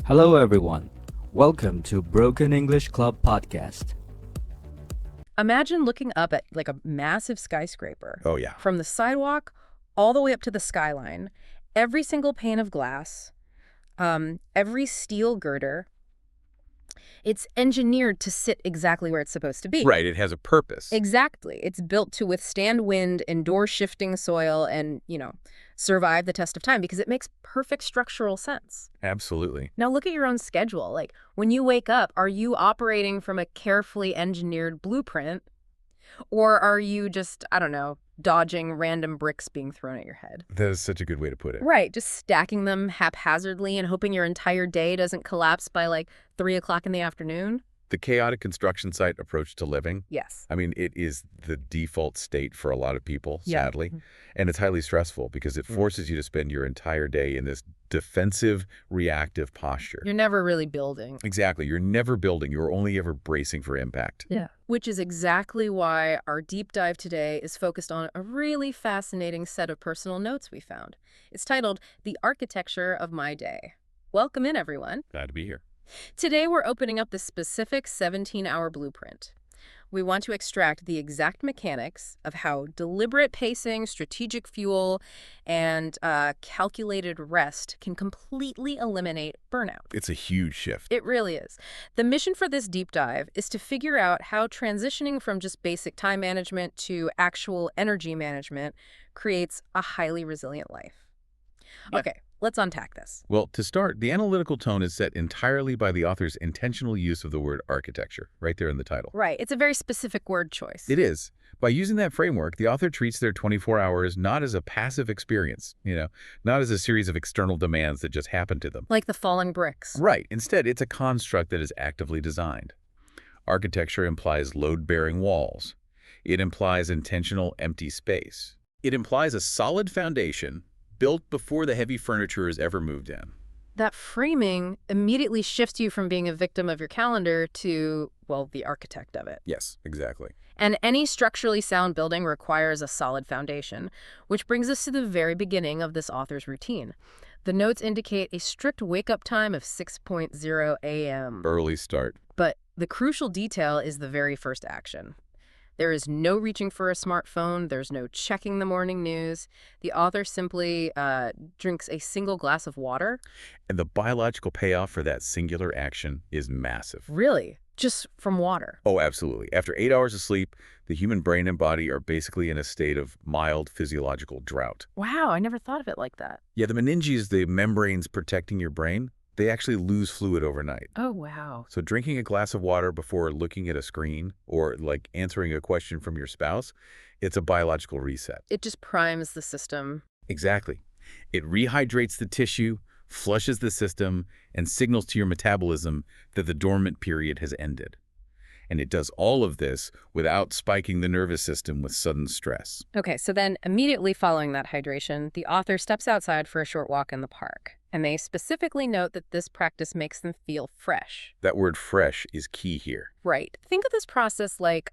Hello, everyone. Welcome to Broken English Club podcast. Imagine looking up at like a massive skyscraper. Oh, yeah. From the sidewalk all the way up to the skyline. Every single pane of glass, every steel girder, it's engineered to sit exactly where it's supposed to be. Right, it has a purpose. Exactly. It's built to withstand wind, endure shifting soil, and, survive the test of time because it makes perfect structural sense. Absolutely. Now look at your own schedule. Like, when you wake up, are you operating from a carefully engineered blueprint? Or are you just, I don't know, dodging random bricks being thrown at your head? That is such a good way to put it. Right, just stacking them haphazardly and hoping your entire day doesn't collapse by like 3 o'clock in the afternoon? The chaotic construction site approach to living, Yes. I mean, it is the default state for a lot of people, Yeah. sadly. And it's highly stressful because it forces you to spend your entire day in this defensive, reactive posture. You're never really building. Exactly. You're never building. You're only ever bracing for impact. Yeah. Which is exactly why our deep dive today is focused on a really fascinating set of personal notes we found. It's titled The Architecture of My Day. Welcome in, everyone. Glad to be here. Today we're opening up this specific 17-hour blueprint. We want to extract the exact mechanics of how deliberate pacing, strategic fuel, and calculated rest can completely eliminate burnout. It's a huge shift. It really is. The mission for this deep dive is to figure out how transitioning from just basic time management to actual energy management creates a highly resilient life. Yeah. Okay, let's unpack this. Well, to start, the analytical tone is set entirely by the author's intentional use of the word architecture, right there in the title. Right, it's a very specific word choice. It is. By using that framework, the author treats their 24 hours not as a passive experience, not as a series of external demands that just happen to them. Like the falling bricks. Right. Instead, it's a construct that is actively designed. Architecture implies load-bearing walls. It implies intentional empty space. It implies a solid foundation built before the heavy furniture is ever moved in. That framing immediately shifts you from being a victim of your calendar to, well, the architect of it. Yes, exactly. And any structurally sound building requires a solid foundation, which brings us to the very beginning of this author's routine. The notes indicate a strict wake-up time of 6:00 a.m. Early start. But the crucial detail is the very first action. There is no reaching for a smartphone. There's no checking the morning news. The author simply drinks a single glass of water. And the biological payoff for that singular action is massive. Really? Just from water? Oh, absolutely. After 8 hours of sleep, the human brain and body are basically in a state of mild physiological drought. Wow, I never thought of it like that. Yeah, the meninges, the membranes protecting your brain, they actually lose fluid overnight. Oh, wow. So drinking a glass of water before looking at a screen or like answering a question from your spouse, it's a biological reset. It just primes the system. Exactly. It rehydrates the tissue, flushes the system, and signals to your metabolism that the dormant period has ended. And it does all of this without spiking the nervous system with sudden stress. Okay, so then immediately following that hydration, the author steps outside for a short walk in the park. And they specifically note that this practice makes them feel fresh. That word fresh is key here. Right. Think of this process like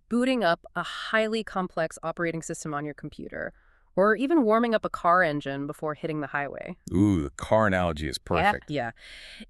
booting up a highly complex operating system on your computer, or even warming up a car engine before hitting the highway. Ooh, the car analogy is perfect. Yeah.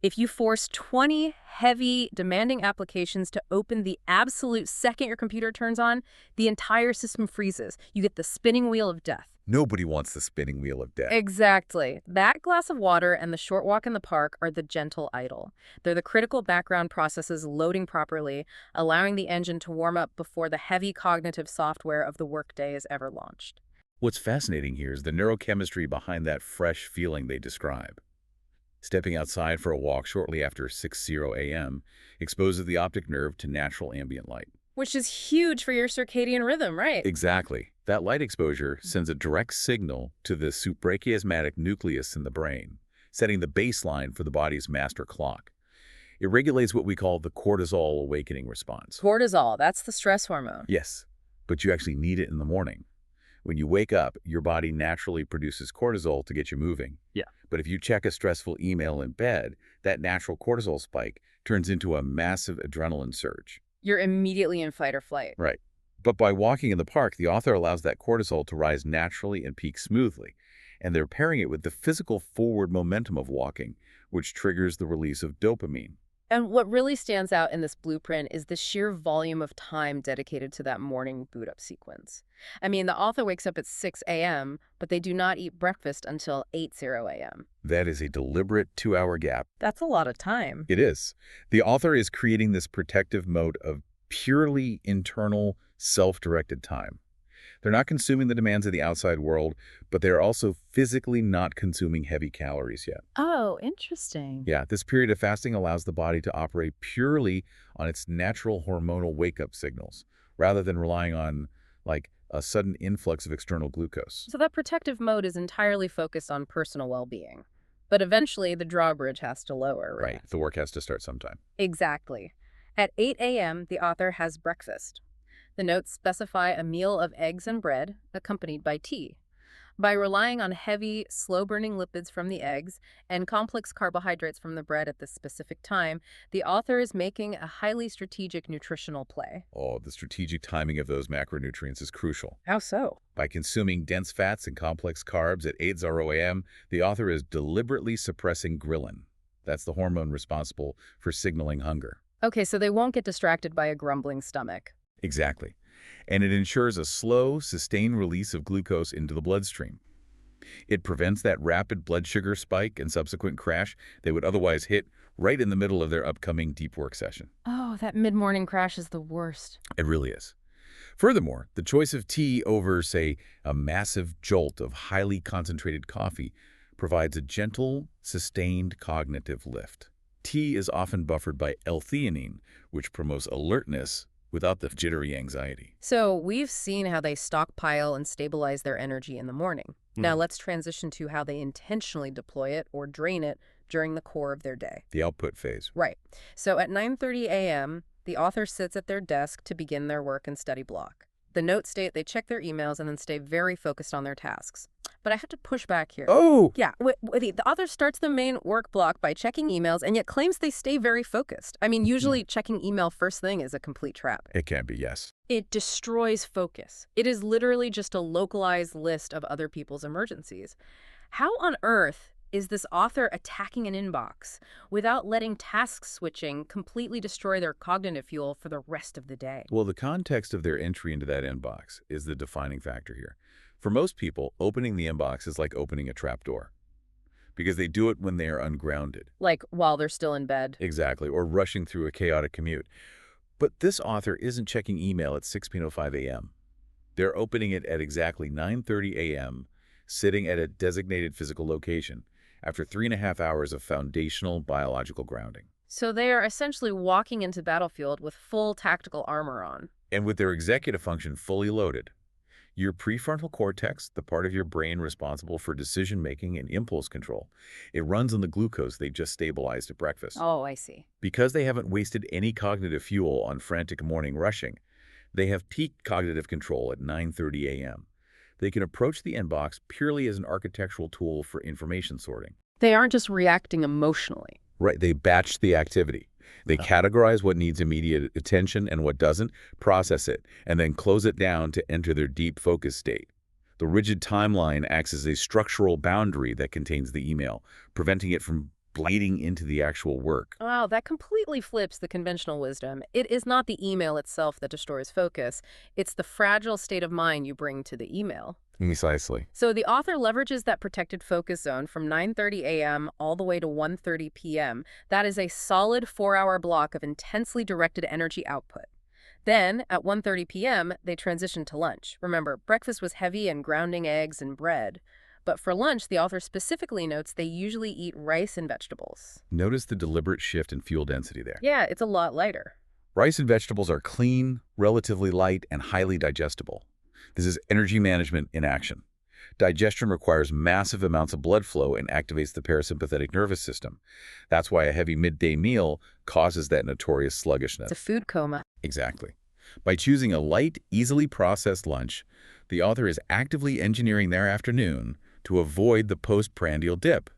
If you force 20 heavy, demanding applications to open the absolute second your computer turns on, the entire system freezes. You get the spinning wheel of death. Nobody wants the spinning wheel of death. Exactly. That glass of water and the short walk in the park are the gentle idle. They're the critical background processes loading properly, allowing the engine to warm up before the heavy cognitive software of the workday is ever launched. What's fascinating here is the neurochemistry behind that fresh feeling they describe. Stepping outside for a walk shortly after 6:00 a.m. exposes the optic nerve to natural ambient light. Which is huge for your circadian rhythm, right? Exactly. That light exposure sends a direct signal to the suprachiasmatic nucleus in the brain, setting the baseline for the body's master clock. It regulates what we call the cortisol awakening response. Cortisol, that's the stress hormone. Yes, but you actually need it in the morning. When you wake up, your body naturally produces cortisol to get you moving. Yeah. But if you check a stressful email in bed, that natural cortisol spike turns into a massive adrenaline surge. You're immediately in fight or flight. Right. But by walking in the park, the author allows that cortisol to rise naturally and peak smoothly. And they're pairing it with the physical forward momentum of walking, which triggers the release of dopamine. And what really stands out in this blueprint is the sheer volume of time dedicated to that morning boot-up sequence. I mean, the author wakes up at 6 a.m., but they do not eat breakfast until 8:00 a.m. That is a deliberate 2-hour gap. That's a lot of time. It is. The author is creating this protective mode of purely internal, self-directed time. They're not consuming the demands of the outside world, but they're also physically not consuming heavy calories yet. Oh, interesting. Yeah, this period of fasting allows the body to operate purely on its natural hormonal wake-up signals, rather than relying on, like, a sudden influx of external glucose. So that protective mode is entirely focused on personal well-being. But eventually, the drawbridge has to lower, right? Right, the work has to start sometime. Exactly. At 8 a.m., the author has breakfast. The notes specify a meal of eggs and bread, accompanied by tea. By relying on heavy, slow-burning lipids from the eggs and complex carbohydrates from the bread at this specific time, the author is making a highly strategic nutritional play. Oh, the strategic timing of those macronutrients is crucial. How so? By consuming dense fats and complex carbs at 8:00 a.m., the author is deliberately suppressing ghrelin. That's the hormone responsible for signaling hunger. Okay, so they won't get distracted by a grumbling stomach. Exactly. And it ensures a slow, sustained release of glucose into the bloodstream. It prevents that rapid blood sugar spike and subsequent crash they would otherwise hit right in the middle of their upcoming deep work session. Oh, that mid-morning crash is the worst. It really is. Furthermore, the choice of tea over, say, a massive jolt of highly concentrated coffee provides a gentle, sustained cognitive lift. Tea is often buffered by L-theanine, which promotes alertness without the jittery anxiety. So we've seen how they stockpile and stabilize their energy in the morning. Now let's transition to how they intentionally deploy it or drain it during the core of their day. The output phase. Right. So at 9:30 a.m., the author sits at their desk to begin their work and study block. The notes state they check their emails and then stay very focused on their tasks. But I have to push back here. Oh! Yeah, the author starts the main work block by checking emails and yet claims they stay very focused. I mean, usually checking email first thing is a complete trap. It can be, yes. It destroys focus. It is literally just a localized list of other people's emergencies. How on earth is this author attacking an inbox without letting task switching completely destroy their cognitive fuel for the rest of the day? Well, the context of their entry into that inbox is the defining factor here. For most people, opening the inbox is like opening a trapdoor, because they do it when they are ungrounded. Like while they're still in bed. Exactly, or rushing through a chaotic commute. But this author isn't checking email at 6:05 a.m. They're opening it at exactly 9:30 a.m., sitting at a designated physical location, after 3.5 hours of foundational biological grounding. So they are essentially walking into battlefield with full tactical armor on. And with their executive function fully loaded. Your prefrontal cortex, the part of your brain responsible for decision-making and impulse control, it runs on the glucose they just stabilized at breakfast. Oh, I see. Because they haven't wasted any cognitive fuel on frantic morning rushing, they have peak cognitive control at 9:30 a.m. They can approach the inbox purely as an architectural tool for information sorting. They aren't just reacting emotionally. Right, they batch the activity. They categorize what needs immediate attention and what doesn't, process it, and then close it down to enter their deep focus state. The rigid timeline acts as a structural boundary that contains the email, preventing it from bleeding into the actual work. Wow, that completely flips the conventional wisdom. It is not the email itself that destroys focus. It's the fragile state of mind you bring to the email. Precisely. So the author leverages that protected focus zone from 9:30 a.m. all the way to 1:30 p.m. That is a solid 4-hour block of intensely directed energy output. Then, at 1:30 p.m., they transition to lunch. Remember, breakfast was heavy in grounding eggs and bread. But for lunch, the author specifically notes they usually eat rice and vegetables. Notice the deliberate shift in fuel density there. Yeah, it's a lot lighter. Rice and vegetables are clean, relatively light, and highly digestible. This is energy management in action. Digestion requires massive amounts of blood flow and activates the parasympathetic nervous system. That's why a heavy midday meal causes that notorious sluggishness. It's a food coma. Exactly. By choosing a light, easily processed lunch, the author is actively engineering their afternoon to avoid the postprandial dip.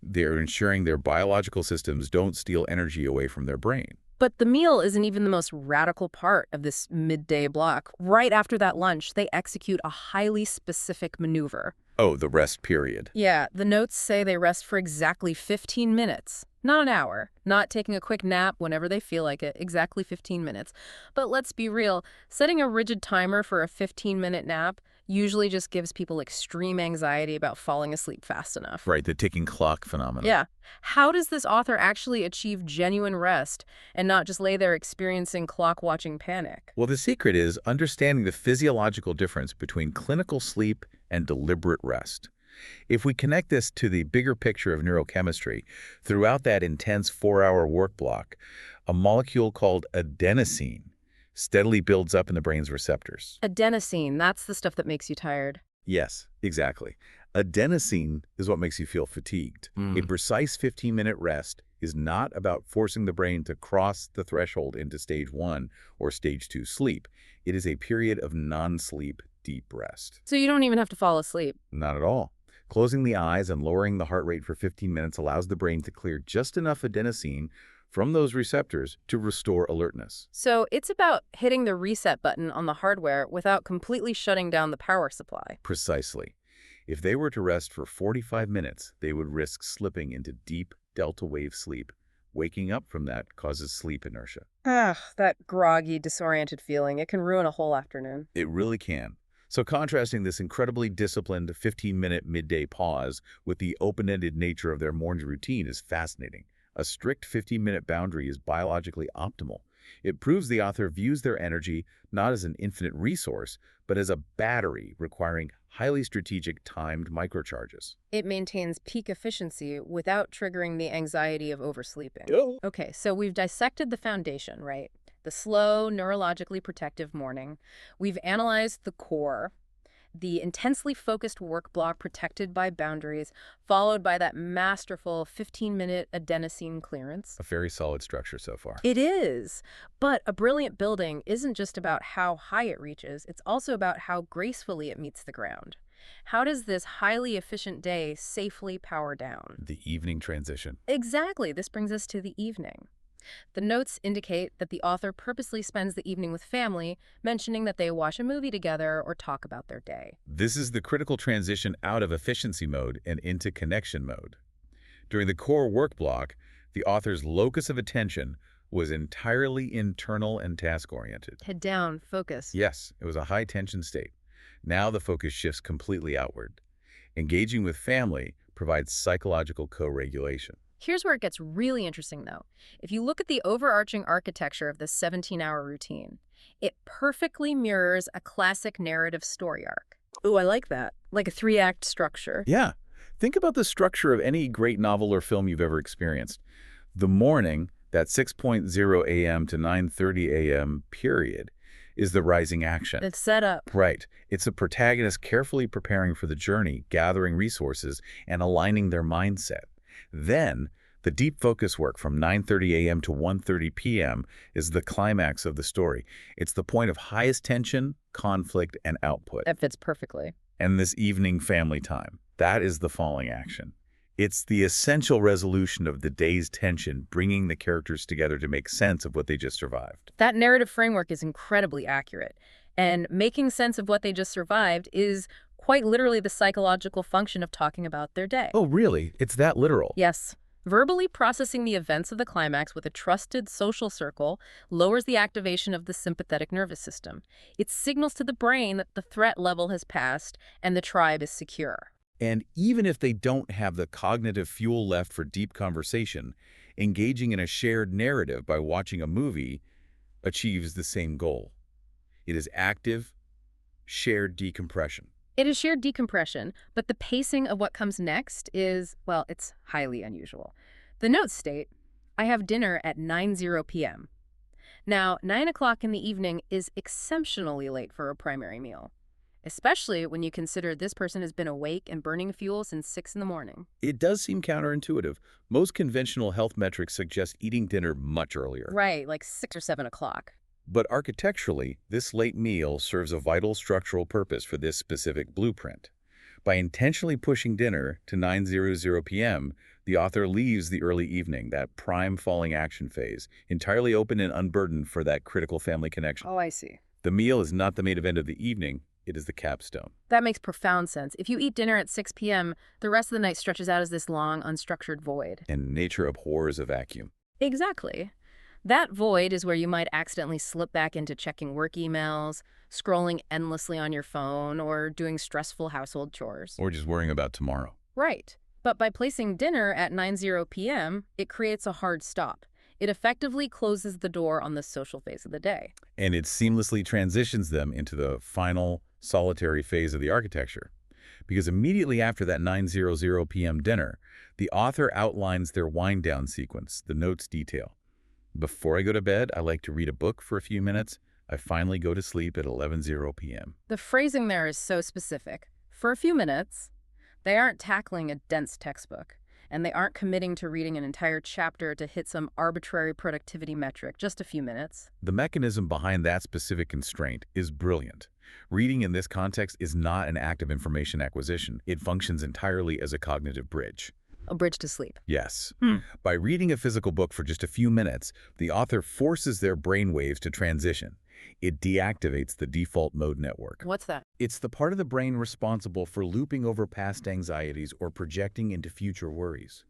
They're ensuring their biological systems don't steal energy away from their brain. But the meal isn't even the most radical part of this midday block. Right after that lunch, they execute a highly specific maneuver. Oh, the rest period. Yeah, the notes say they rest for exactly 15 minutes. Not an hour. Not taking a quick nap whenever they feel like it. Exactly 15 minutes. But let's be real. Setting a rigid timer for a 15-minute nap usually just gives people extreme anxiety about falling asleep fast enough. Right, the ticking clock phenomenon. Yeah. How does this author actually achieve genuine rest and not just lay there experiencing clock-watching panic? Well, the secret is understanding the physiological difference between clinical sleep and deliberate rest. If we connect this to the bigger picture of neurochemistry, throughout that intense 4-hour work block, a molecule called adenosine steadily builds up in the brain's receptors. Adenosine, that's the stuff that makes you tired. Yes, exactly. Adenosine is what makes you feel fatigued. A precise 15-minute rest is not about forcing the brain to cross the threshold into stage 1 or stage 2 sleep. It is a period of non-sleep deep rest. So you don't even have to fall asleep. Not at all. Closing the eyes and lowering the heart rate for 15 minutes allows the brain to clear just enough adenosine from those receptors to restore alertness. So it's about hitting the reset button on the hardware without completely shutting down the power supply. Precisely. If they were to rest for 45 minutes, they would risk slipping into deep delta wave sleep. Waking up from that causes sleep inertia. That groggy, disoriented feeling. It can ruin a whole afternoon. It really can. So contrasting this incredibly disciplined 15-minute midday pause with the open-ended nature of their morning routine is fascinating. A strict 15-minute boundary is biologically optimal. It proves the author views their energy not as an infinite resource, but as a battery requiring highly strategic timed microcharges. It maintains peak efficiency without triggering the anxiety of oversleeping. Okay, so we've dissected the foundation, right? The slow, neurologically protective morning. We've analyzed the core, the intensely focused work block protected by boundaries, followed by that masterful 15-minute adenosine clearance. A very solid structure so far. It is. But a brilliant building isn't just about how high it reaches, it's also about how gracefully it meets the ground. How does this highly efficient day safely power down? The evening transition. Exactly. This brings us to the evening. The notes indicate that the author purposely spends the evening with family, mentioning that they watch a movie together or talk about their day. This is the critical transition out of efficiency mode and into connection mode. During the core work block, the author's locus of attention was entirely internal and task-oriented. Head down, focus. Yes, it was a high-tension state. Now the focus shifts completely outward. Engaging with family provides psychological co-regulation. Here's where it gets really interesting, though. If you look at the overarching architecture of this 17-hour routine, it perfectly mirrors a classic narrative story arc. Ooh, I like that. Like a 3-act structure. Yeah. Think about the structure of any great novel or film you've ever experienced. The morning, that 6:00 a.m. to 9:30 a.m. period, is the rising action. It's set up. Right. It's the protagonist carefully preparing for the journey, gathering resources, and aligning their mindset. Then, the deep focus work from 9:30 a.m. to 1:30 p.m. is the climax of the story. It's the point of highest tension, conflict, and output. That fits perfectly. And this evening family time, that is the falling action. It's the essential resolution of the day's tension, bringing the characters together to make sense of what they just survived. That narrative framework is incredibly accurate. And making sense of what they just survived is quite literally the psychological function of talking about their day. Oh, really? It's that literal? Yes. Verbally processing the events of the climax with a trusted social circle lowers the activation of the sympathetic nervous system. It signals to the brain that the threat level has passed and the tribe is secure. And even if they don't have the cognitive fuel left for deep conversation, engaging in a shared narrative by watching a movie achieves the same goal. It is active, shared decompression. It is shared decompression, but the pacing of what comes next is, well, it's highly unusual. The notes state, I have dinner at 9:00 p.m. Now, 9 o'clock in the evening is exceptionally late for a primary meal, especially when you consider this person has been awake and burning fuel since 6 in the morning. It does seem counterintuitive. Most conventional health metrics suggest eating dinner much earlier. Right, like 6 or 7 o'clock. But architecturally, this late meal serves a vital structural purpose for this specific blueprint. By intentionally pushing dinner to 9:00 p.m., the author leaves the early evening, that prime falling action phase, entirely open and unburdened for that critical family connection. Oh, I see. The meal is not the main event of the evening, It is the capstone. That makes profound sense. If you eat dinner at 6 p.m., the rest of the night stretches out as this long, unstructured void. And nature abhors a vacuum. Exactly. That void is where you might accidentally slip back into checking work emails, scrolling endlessly on your phone, or doing stressful household chores. Or just worrying about tomorrow. Right. But by placing dinner at 9:00 p.m., it creates a hard stop. It effectively closes the door on the social phase of the day. And it seamlessly transitions them into the final solitary phase of the architecture. Because immediately after that 9:00 p.m. dinner, the author outlines their wind-down sequence, the notes detail. Before I go to bed, I like to read a book for a few minutes. I finally go to sleep at 11:00 p.m. The phrasing there is so specific. For a few minutes, they aren't tackling a dense textbook, and they aren't committing to reading an entire chapter to hit some arbitrary productivity metric, just a few minutes. The mechanism behind that specific constraint is brilliant. Reading in this context is not an act of information acquisition. It functions entirely as a cognitive bridge. A bridge to sleep. Yes. By reading a physical book for just a few minutes, the author forces their brainwaves to transition. It deactivates the default mode network. What's that? It's the part of the brain responsible for looping over past anxieties or projecting into future worries.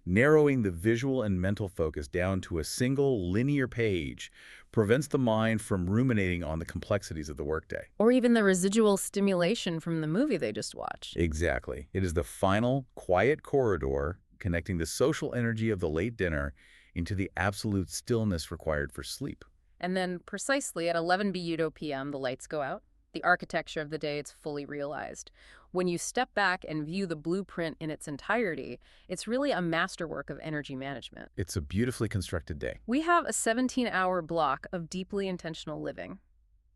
Narrowing the visual and mental focus down to a single linear page prevents the mind from ruminating on the complexities of the workday. Or even the residual stimulation from the movie they just watched. Exactly. It is the final, quiet corridor connecting the social energy of the late dinner into the absolute stillness required for sleep. And then precisely at 11 p.m., the lights go out. The architecture of the day is fully realized. When you step back and view the blueprint in its entirety, it's really a masterwork of energy management. It's a beautifully constructed day. We have a 17-hour block of deeply intentional living.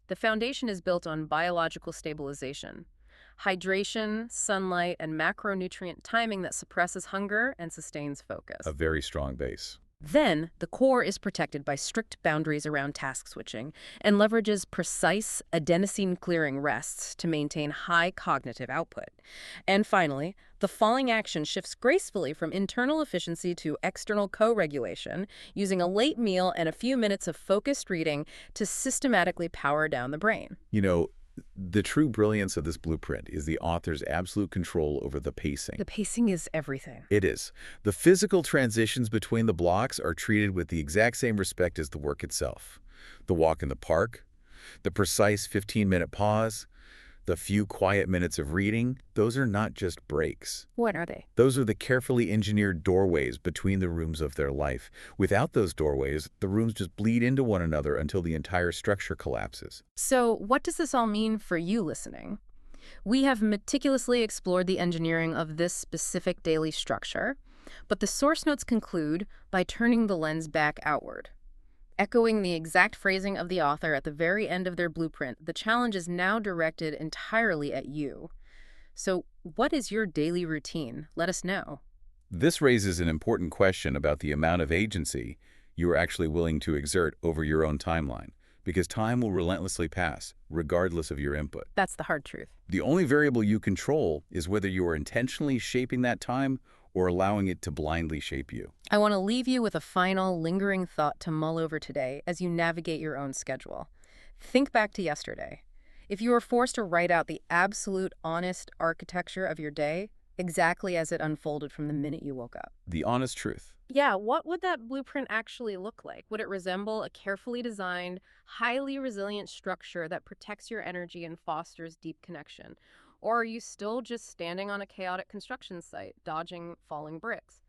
The foundation is built on biological stabilization, hydration, sunlight, and macronutrient timing that suppresses hunger and sustains focus. A very strong base. Then, the core is protected by strict boundaries around task switching and leverages precise adenosine-clearing rests to maintain high cognitive output. And finally, the falling action shifts gracefully from internal efficiency to external co-regulation, using a late meal and a few minutes of focused reading to systematically power down the brain. You know, the true brilliance of this blueprint is the author's absolute control over the pacing. The pacing is everything. It is. The physical transitions between the blocks are treated with the exact same respect as the work itself. The walk in the park, the precise 15-minute pause, the few quiet minutes of reading, those are not just breaks. What are they? Those are the carefully engineered doorways between the rooms of their life. Without those doorways, the rooms just bleed into one another until the entire structure collapses. So, what does this all mean for you listening? We have meticulously explored the engineering of this specific daily structure, but the source notes conclude by turning the lens back outward. Echoing the exact phrasing of the author at the very end of their blueprint, the challenge is now directed entirely at you. So, what is your daily routine? Let us know. This raises an important question about the amount of agency you are actually willing to exert over your own timeline, because time will relentlessly pass, regardless of your input. That's the hard truth. The only variable you control is whether you are intentionally shaping that time or allowing it to blindly shape you. I want to leave you with a final, lingering thought to mull over today as you navigate your own schedule. Think back to yesterday. If you were forced to write out the absolute, honest architecture of your day, exactly as it unfolded from the minute you woke up. The honest truth. Yeah, what would that blueprint actually look like? Would it resemble a carefully designed, highly resilient structure that protects your energy and fosters deep connection? Or are you still just standing on a chaotic construction site, dodging falling bricks?